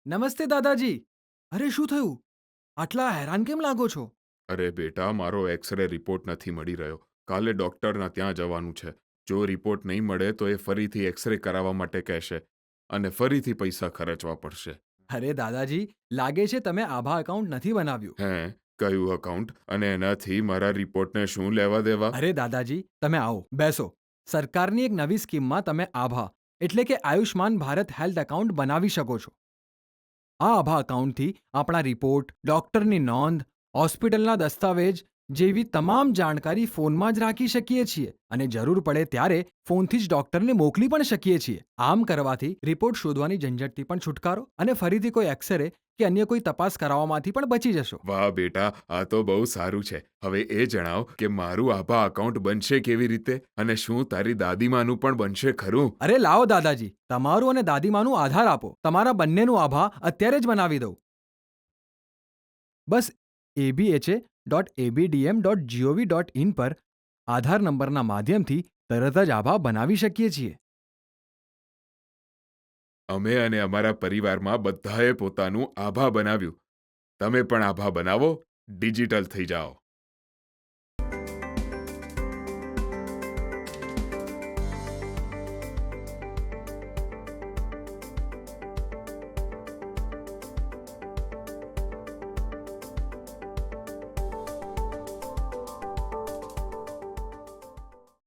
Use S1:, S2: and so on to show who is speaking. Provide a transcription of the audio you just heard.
S1: નમસ્તે દાદાજી. અરે શું થયું? આટલા હેરાન કેમ લાગો છો?
S2: અરે બેટા, મારો એક્સરે રિપોર્ટ નથી મળી રહ્યો. કાલે ડૉક્ટરના ત્યાં જવાનું છે. જો રિપોર્ટ નહીં મળે તો એ ફરીથી એક્સરે કરાવવા માટે કહેશે અને ફરીથી પૈસા ખર્ચવા પડશે.
S1: અરે દાદાજી, લાગે છે તમે આભા એકાઉન્ટ નથી બનાવ્યું.
S2: હે? કયું અકાઉન્ટ? અને એનાથી મારા રિપોર્ટને શું લેવા દેવા?
S1: અરે દાદાજી, તમે આવો, બેસો. સરકારની એક નવી સ્કીમમાં તમે આભા એટલે કે આયુષ્માન ભારત હેલ્થ એકાઉન્ટ બનાવી શકો છો. આ આભા એકાઉન્ટથી આપણા રિપોર્ટ, ડોક્ટરની નોંધ, હોસ્પિટલના દસ્તાવેજ જેવી તમામ જાણકારી ફોનમાં જ રાખી શકીએ છીએ અને જરૂર પડે ત્યારે ફોનથી જ ડોક્ટરને મોકલી પણ શકીએ છીએ. આમ કરવાથી રિપોર્ટ શોધવાની ઝંઝટથી પણ છુટકારો અને ફરીથી કોઈ એક્સરે કે અન્ય કોઈ તપાસ કરાવવામાંથી પણ બચી જશો.
S2: વાહ બેટા, આ તો બહુ સારું છે. હવે એ જણાવ કે મારું આભા અકાઉન્ટ બનશે કેવી રીતે અને શું તારી દાદીમાનું પણ બનશે ખરું?
S1: અરે લાવો દાદાજી, તમારું અને દાદીમાનું આધાર આપો. તમારા બંનેનું આભા અત્યારે જ બનાવી દઉં. બસ abha.abdm.gov.in પર આધાર નંબરના માધ્યમથી તરત જ આભા બનાવી શકીએ છીએ.
S2: અમે અને અમારા પરિવારમાં બધાએ પોતાનું આભા બનાવ્યું. તમે પણ આભા બનાવો, ડિજિટલ થઈ જાઓ.